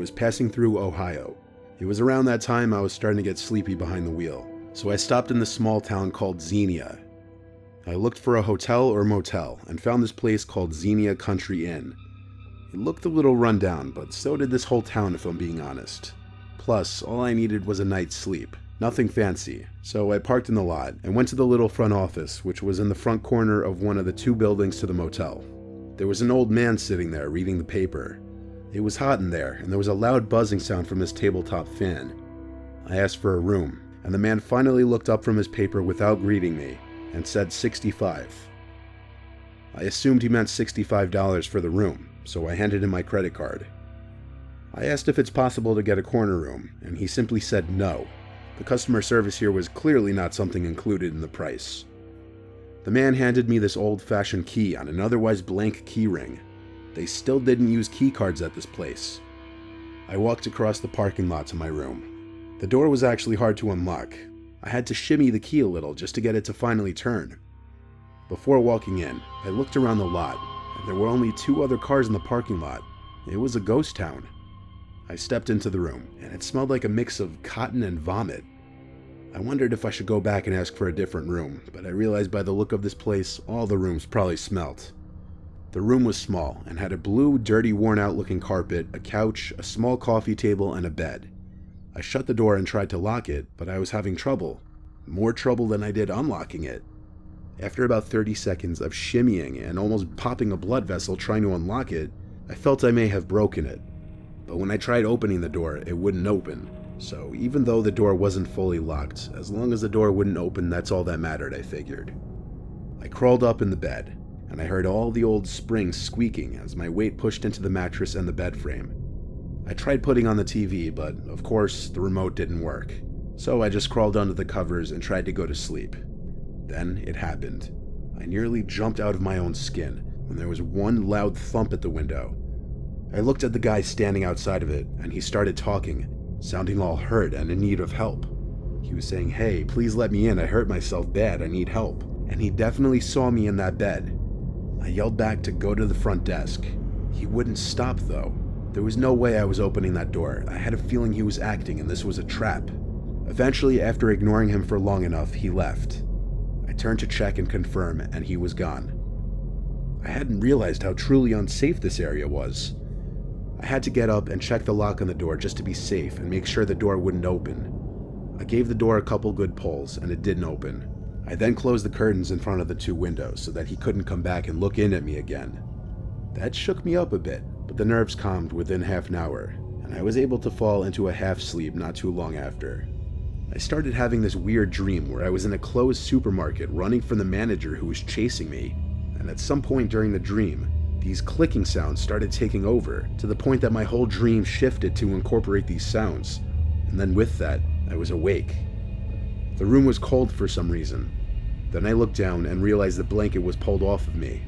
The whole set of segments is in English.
was passing through Ohio. It was around that time I was starting to get sleepy behind the wheel, so I stopped in this small town called Xenia. I looked for a hotel or motel and found this place called Xenia Country Inn. It looked a little run down, but so did this whole town if I'm being honest. Plus, all I needed was a night's sleep. Nothing fancy, so I parked in the lot and went to the little front office, which was in the front corner of one of the 2 buildings to the motel. There was an old man sitting there reading the paper. It was hot in there, and there was a loud buzzing sound from his tabletop fan. I asked for a room, and the man finally looked up from his paper without greeting me and said 65. I assumed he meant $65 for the room, so I handed him my credit card. I asked if it's possible to get a corner room, and he simply said no. The customer service here was clearly not something included in the price. The man handed me this old-fashioned key on an otherwise blank key ring. They still didn't use key cards at this place. I walked across the parking lot to my room. The door was actually hard to unlock. I had to shimmy the key a little just to get it to finally turn. Before walking in, I looked around the lot, and there were only 2 other cars in the parking lot. It was a ghost town. I stepped into the room, and it smelled like a mix of cotton and vomit. I wondered if I should go back and ask for a different room, but I realized by the look of this place, all the rooms probably smelt. The room was small, and had a blue, dirty, worn-out looking carpet, a couch, a small coffee table, and a bed. I shut the door and tried to lock it, but I was having trouble. More trouble than I did unlocking it. After about 30 seconds of shimmying and almost popping a blood vessel trying to unlock it, I felt I may have broken it. But when I tried opening the door, it wouldn't open. So even though the door wasn't fully locked, as long as the door wouldn't open, that's all that mattered, I figured. I crawled up in the bed, and I heard all the old springs squeaking as my weight pushed into the mattress and the bed frame. I tried putting on the TV, but of course the remote didn't work. So I just crawled under the covers and tried to go to sleep. Then it happened. I nearly jumped out of my own skin when there was one loud thump at the window. I looked at the guy standing outside of it, and he started talking, sounding all hurt and in need of help. He was saying, "Hey, please let me in, I hurt myself bad, I need help." And he definitely saw me in that bed. I yelled back to go to the front desk. He wouldn't stop though. There was no way I was opening that door. I had a feeling he was acting and this was a trap. Eventually, after ignoring him for long enough, he left. I turned to check and confirm, and he was gone. I hadn't realized how truly unsafe this area was. I had to get up and check the lock on the door just to be safe and make sure the door wouldn't open. I gave the door a couple good pulls and it didn't open. I then closed the curtains in front of the 2 windows so that he couldn't come back and look in at me again. That shook me up a bit, but the nerves calmed within half an hour, and I was able to fall into a half sleep not too long after. I started having this weird dream where I was in a closed supermarket running from the manager who was chasing me, and at some point during the dream, these clicking sounds started taking over, to the point that my whole dream shifted to incorporate these sounds, and then with that, I was awake. The room was cold for some reason. Then I looked down and realized the blanket was pulled off of me.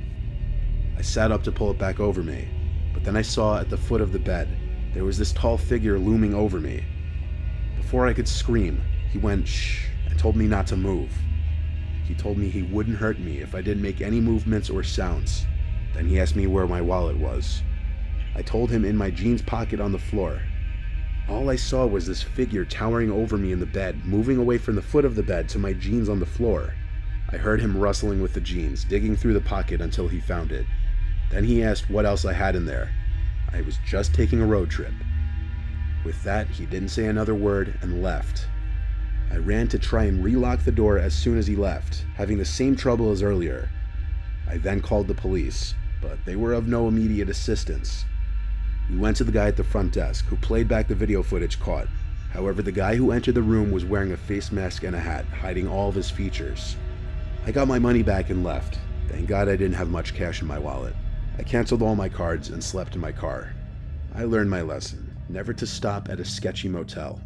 I sat up to pull it back over me, but then I saw at the foot of the bed, there was this tall figure looming over me. Before I could scream, he went shh and told me not to move. He told me he wouldn't hurt me if I didn't make any movements or sounds. Then he asked me where my wallet was. I told him in my jeans pocket on the floor. All I saw was this figure towering over me in the bed, moving away from the foot of the bed to my jeans on the floor. I heard him rustling with the jeans, digging through the pocket until he found it. Then he asked what else I had in there. I was just taking a road trip. With that, he didn't say another word and left. I ran to try and relock the door as soon as he left, having the same trouble as earlier. I then called the police, but they were of no immediate assistance. We went to the guy at the front desk, who played back the video footage caught. However, the guy who entered the room was wearing a face mask and a hat, hiding all of his features. I got my money back and left. Thank God I didn't have much cash in my wallet. I canceled all my cards and slept in my car. I learned my lesson, never to stop at a sketchy motel.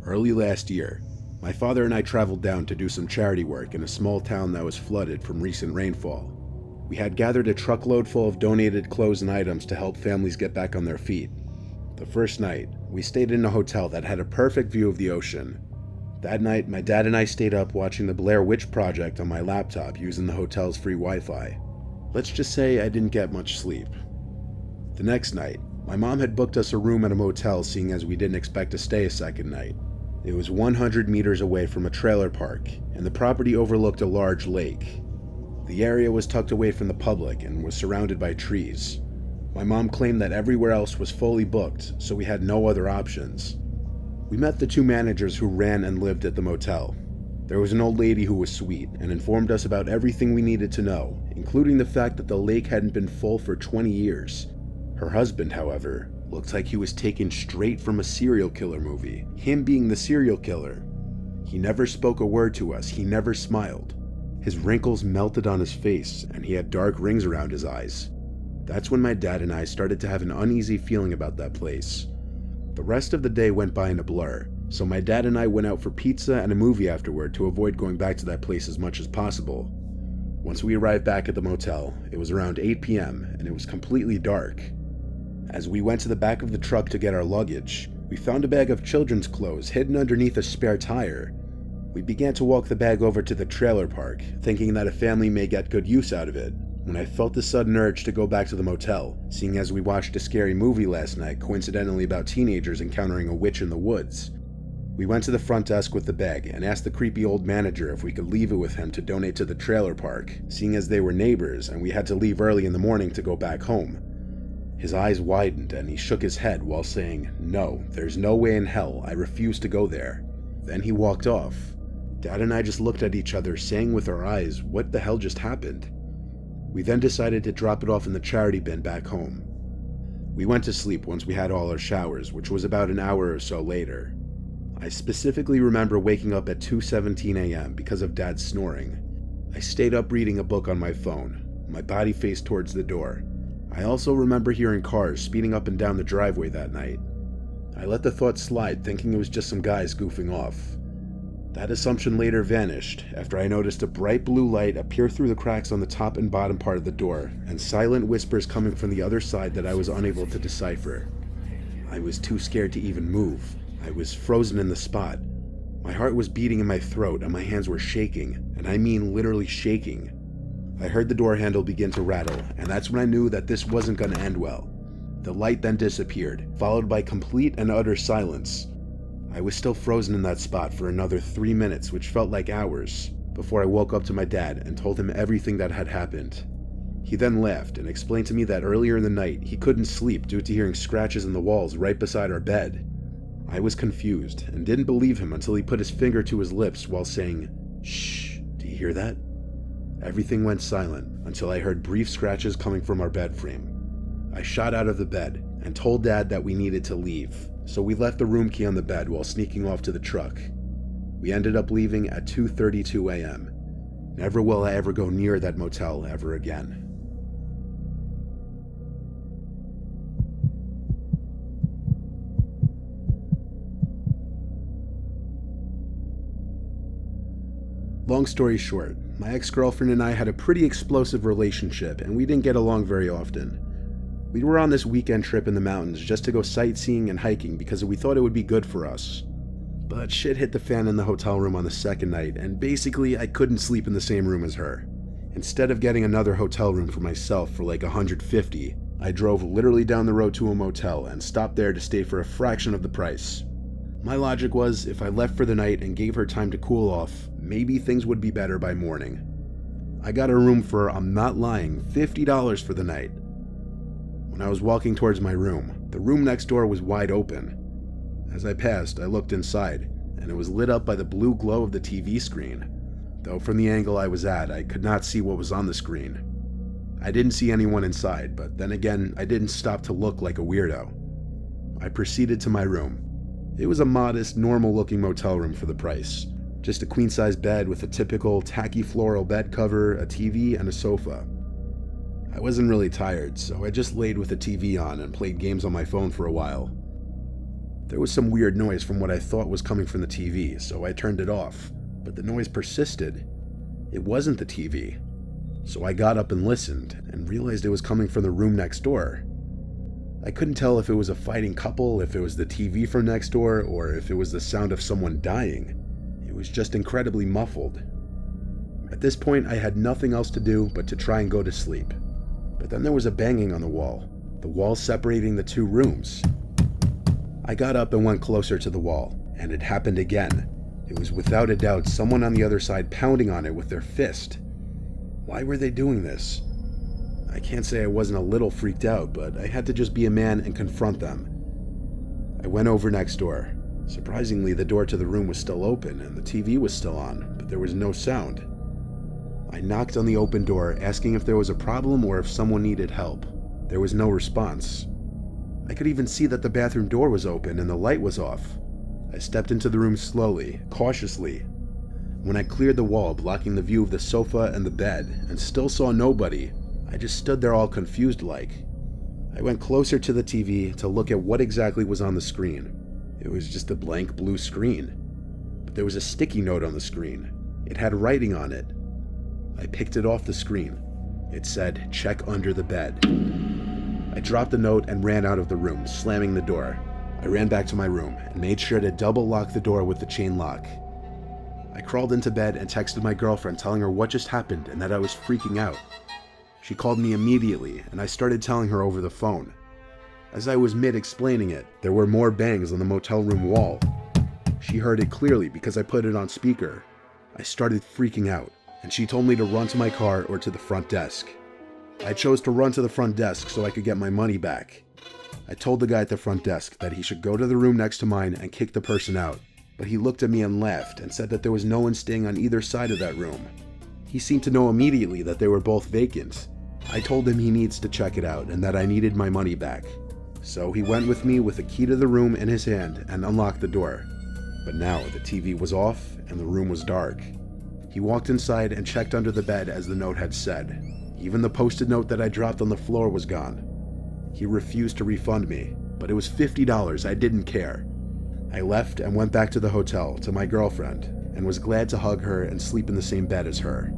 Early last year, my father and I traveled down to do some charity work in a small town that was flooded from recent rainfall. We had gathered a truckload full of donated clothes and items to help families get back on their feet. The first night, we stayed in a hotel that had a perfect view of the ocean. That night, my dad and I stayed up watching the Blair Witch Project on my laptop using the hotel's free Wi-Fi. Let's just say I didn't get much sleep. The next night, my mom had booked us a room at a motel, seeing as we didn't expect to stay a second night. It was 100 meters away from a trailer park, and the property overlooked a large lake. The area was tucked away from the public and was surrounded by trees. My mom claimed that everywhere else was fully booked, so we had no other options. We met the two managers who ran and lived at the motel. There was an old lady who was sweet and informed us about everything we needed to know, including the fact that the lake hadn't been full for 20 years. Her husband, however, looked like he was taken straight from a serial killer movie, him being the serial killer. He never spoke a word to us, he never smiled. His wrinkles melted on his face, and he had dark rings around his eyes. That's when my dad and I started to have an uneasy feeling about that place. The rest of the day went by in a blur, so my dad and I went out for pizza and a movie afterward to avoid going back to that place as much as possible. Once we arrived back at the motel, it was around 8 p.m. and it was completely dark. As we went to the back of the truck to get our luggage, we found a bag of children's clothes hidden underneath a spare tire. We began to walk the bag over to the trailer park, thinking that a family may get good use out of it, when I felt the sudden urge to go back to the motel, seeing as we watched a scary movie last night, coincidentally about teenagers encountering a witch in the woods. We went to the front desk with the bag and asked the creepy old manager if we could leave it with him to donate to the trailer park, seeing as they were neighbors and we had to leave early in the morning to go back home. His eyes widened and he shook his head while saying, "No, there's no way in hell, I refuse to go there." Then he walked off. Dad and I just looked at each other, saying with our eyes, "What the hell just happened?" We then decided to drop it off in the charity bin back home. We went to sleep once we had all our showers, which was about an hour or so later. I specifically remember waking up at 2:17 a.m. because of Dad's snoring. I stayed up reading a book on my phone. My body faced towards the door. I also remember hearing cars speeding up and down the driveway that night. I let the thought slide, thinking it was just some guys goofing off. That assumption later vanished after I noticed a bright blue light appear through the cracks on the top and bottom part of the door, and silent whispers coming from the other side that I was unable to decipher. I was too scared to even move. I was frozen in the spot. My heart was beating in my throat and my hands were shaking, and I mean literally shaking. I heard the door handle begin to rattle, and that's when I knew that this wasn't going to end well. The light then disappeared, followed by complete and utter silence. I was still frozen in that spot for another 3 minutes, which felt like hours, before I woke up to my dad and told him everything that had happened. He then laughed and explained to me that earlier in the night he couldn't sleep due to hearing scratches in the walls right beside our bed. I was confused and didn't believe him until he put his finger to his lips while saying, "Shh, do you hear that?" Everything went silent until I heard brief scratches coming from our bed frame. I shot out of the bed and told Dad that we needed to leave, so we left the room key on the bed while sneaking off to the truck. We ended up leaving at 2:32 a.m. Never will I ever go near that motel ever again. Long story short, my ex-girlfriend and I had a pretty explosive relationship and we didn't get along very often. We were on this weekend trip in the mountains just to go sightseeing and hiking because we thought it would be good for us. But shit hit the fan in the hotel room on the second night, and basically I couldn't sleep in the same room as her. Instead of getting another hotel room for myself for like $150, I drove literally down the road to a motel and stopped there to stay for a fraction of the price. My logic was, if I left for the night and gave her time to cool off, maybe things would be better by morning. I got a room for, I'm not lying, $50 for the night. When I was walking towards my room, the room next door was wide open. As I passed, I looked inside, and it was lit up by the blue glow of the TV screen. Though from the angle I was at, I could not see what was on the screen. I didn't see anyone inside, but then again, I didn't stop to look like a weirdo. I proceeded to my room. It was a modest, normal-looking motel room for the price. Just a queen-size bed with a typical tacky floral bed cover, a TV, and a sofa. I wasn't really tired, so I just laid with the TV on and played games on my phone for a while. There was some weird noise from what I thought was coming from the TV, so I turned it off, but the noise persisted. It wasn't the TV. So I got up and listened, and realized it was coming from the room next door. I couldn't tell if it was a fighting couple, if it was the TV from next door, or if it was the sound of someone dying. was just incredibly muffled. At this point, I had nothing else to do but to try and go to sleep. But then there was a banging on the wall separating the two rooms. I got up and went closer to the wall, and it happened again. It was without a doubt someone on the other side pounding on it with their fist. Why were they doing this? I can't say I wasn't a little freaked out, but I had to just be a man and confront them. I went over next door. Surprisingly, the door to the room was still open and the TV was still on, but there was no sound. I knocked on the open door, asking if there was a problem or if someone needed help. There was no response. I could even see that the bathroom door was open and the light was off. I stepped into the room slowly, cautiously. When I cleared the wall, blocking the view of the sofa and the bed, and still saw nobody, I just stood there all confused like. I went closer to the TV to look at what exactly was on the screen. It was just a blank blue screen. But there was a sticky note on the screen. It had writing on it. I picked it off the screen. It said, "Check under the bed." I dropped the note and ran out of the room, slamming the door. I ran back to my room and made sure to double lock the door with the chain lock. I crawled into bed and texted my girlfriend telling her what just happened and that I was freaking out. She called me immediately and I started telling her over the phone. As I was mid-explaining it, there were more bangs on the motel room wall. She heard it clearly because I put it on speaker. I started freaking out, and she told me to run to my car or to the front desk. I chose to run to the front desk so I could get my money back. I told the guy at the front desk that he should go to the room next to mine and kick the person out, but he looked at me and laughed and said that there was no one staying on either side of that room. He seemed to know immediately that they were both vacant. I told him he needs to check it out and that I needed my money back. So he went with me with the key to the room in his hand and unlocked the door. But now the TV was off and the room was dark. He walked inside and checked under the bed as the note had said. Even the post-it note that I dropped on the floor was gone. He refused to refund me, but it was $50. I didn't care. I left and went back to the hotel to my girlfriend and was glad to hug her and sleep in the same bed as her.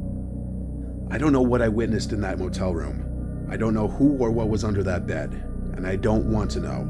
I don't know what I witnessed in that motel room. I don't know who or what was under that bed, and I don't want to know.